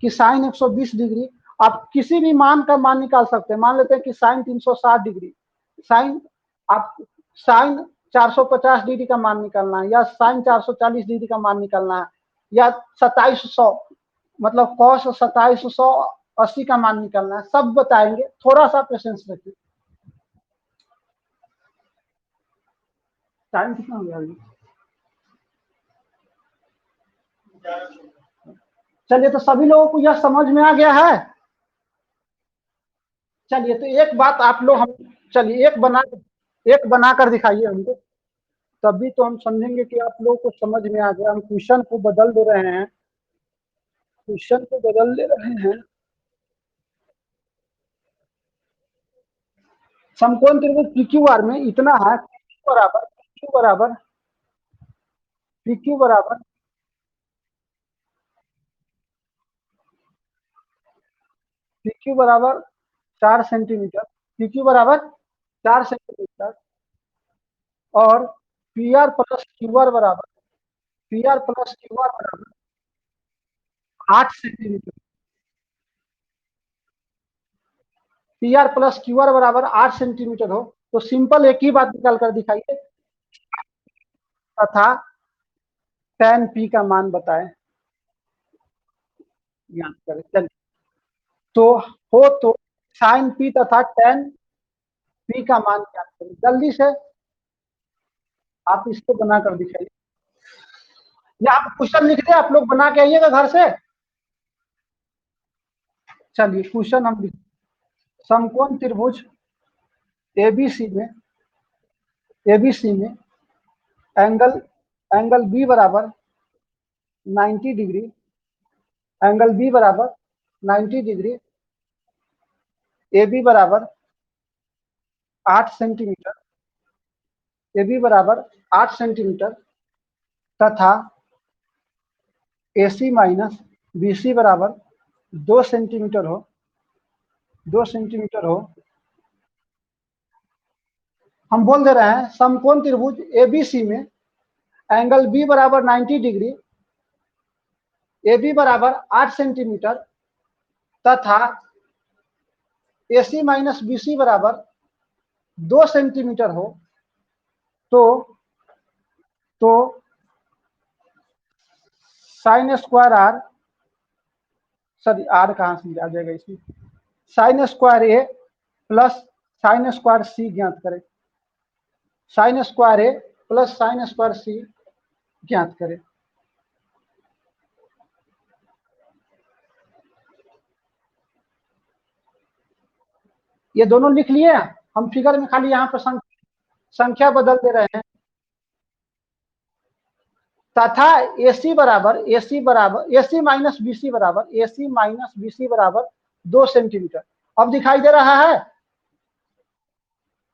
कि साइन 120 डिग्री आप किसी भी मान का मान निकाल सकते हैं। मान लेते हैं कि साइन 360 डिग्री, साइन आप साइन 450 डिग्री का मान निकालना है, या साइन 440 डिग्री का मान निकालना है, या 2700 मतलब कॉस 2780 का मान निकालना है, सब बताएंगे। थोड़ा सा पेशेंस रखिए। टाइम कितना हो गया अभी? चलिए तो सभी लोगों को यह समझ में आ गया है? चलिए तो एक बात आप लोग हम, चलिए एक बना कर दिखाइए हमको, तभी तो हम समझेंगे कि आप लोगों को समझ में आ गया। हम क्वेश्चन को बदल दे रहे हैं, क्वेश्चन को बदल दे रहे हैं। समकोण त्रिभुज पीक्यू आर में इतना है, पीक्यू बराबर पीक्यू बराबर 4 सेंटीमीटर, पीक्यू बराबर 4 सेंटीमीटर, और P R plus Q R बराबर, P R plus Q R बराबर 8 centimetre. P R plus Q R बराबर 8 सेंटीमीटर हो तो सिंपल एक ही बात निकाल कर दिखाइए तथा tan पी का मान बताएं, ज्ञात करें। चलिए, तो हो तो साइन पी तथा tan पी का मान ज्ञात करें। जल्दी से आप इसको बना कर दिखाइए, या आप क्वेश्चन लिख दे, आप लोग बना के आइएगा घर से। चलिए क्वेश्चन हम लिख, समकोण त्रिभुज एबीसी में एंगल एंगल बी बराबर 90 डिग्री, एंगल बी बराबर 90 डिग्री, ए बी बराबर 8 सेंटीमीटर, ए बी बराबर 8 सेंटीमीटर तथा ए सी माइनस बी सी बराबर 2 सेंटीमीटर हो, 2 सेंटीमीटर हो। हम बोल दे रहे हैं समकोण त्रिभुज एबीसी में एंगल बी बराबर 90 डिग्री, ए बी बराबर 8 सेंटीमीटर तथा ए सी माइनस बी सी बराबर 2 सेंटीमीटर हो तो sine square R, sorry R कहाँ से आ जाएगा इसमें, sine square A plus sine square C ज्ञात करें, sine square A plus sine square C ज्ञात करें। ये दोनों लिख लिए, हम फिगर में खाली यहाँ पर संख्या बदल दे रहे हैं तथा AC बराबर AC माइनस BC बराबर AC माइनस BC बराबर 2 सेंटीमीटर। अब दिखाई दे रहा है,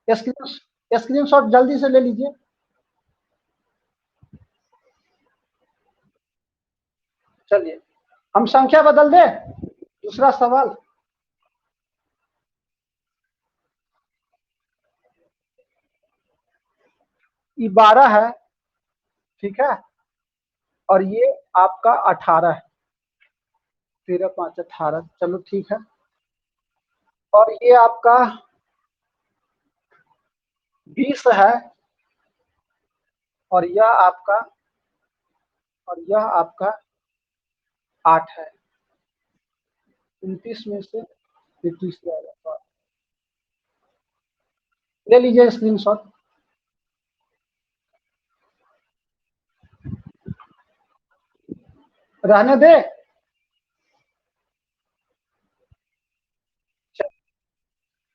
स्क्रीनशॉट जल्दी से ले लीजिए। चलिए हम संख्या बदल दे, दूसरा सवाल, ये 12 है, ठीक है, और ये आपका 18 है, 13 5 18, चलो ठीक है, और ये आपका 20 है, और यह आपका 8 है, 29 में से 30 जाएगा, ले लीजिए स्क्रीनशॉट। रहने दे,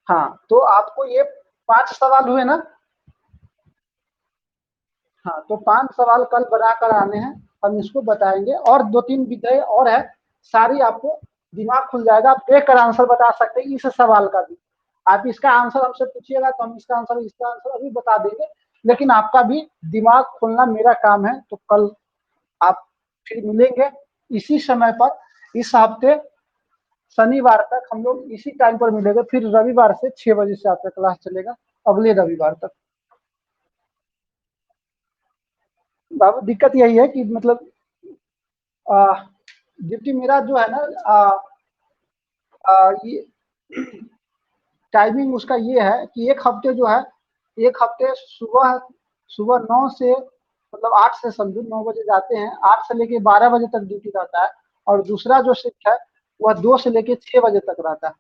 हाँ तो आपको ये 5 सवाल हुए ना, हाँ तो 5 सवाल कल बना कर आने हैं, हम इसको बताएंगे, और 2-3 विषय और है, सारी आपको दिमाग खुल जाएगा, आप देख कर आंसर बता सकते हैं इस सवाल का भी। आप इसका आंसर हमसे पूछिएगा तो हम इसका आंसर अभी बता देंगे, लेकिन आपका भी दिमाग खोलना मेरा काम है। तो कल आप फिर मिलेंगे इसी समय पर, इस हफ्ते शनिवार तक हम लोग इसी टाइम पर मिलेंगे, फिर रविवार से 6 बजे से आपका क्लास चलेगा, अगले रविवार तक। बाबू दिक्कत यही है कि मतलब ड्यूटी मेरा जो है ना, ये टाइमिंग उसका ये है कि एक हफ्ते जो है, एक हफ्ते सुबह सुबह 9 से मतलब 8 से समझो 9 बजे जाते हैं, 8 से लेके 12 बजे तक ड्यूटी रहता है, और दूसरा जो शिफ्ट है वह 2 से लेके 6 बजे तक रहता है।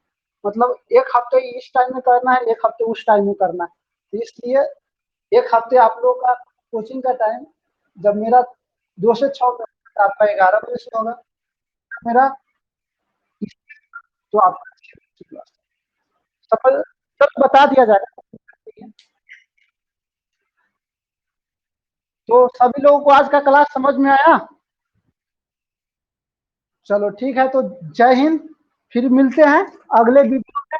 मतलब एक हफ्ते इस टाइम में करना है, एक हफ्ते उस टाइम में करना है, तो इसलिए एक हफ्ते आप लोगों का कोचिंग का टाइम जब मेरा 2 से 6 बजे, आपका 11 बजे से होगा मेरा, तो आपका 6 बजे से क्लास सफल सब बता दिया जाएगा। तो सभी लोगों को आज का क्लास समझ में आया? चलो ठीक है, तो जय हिंद, फिर मिलते हैं अगले वीडियो में।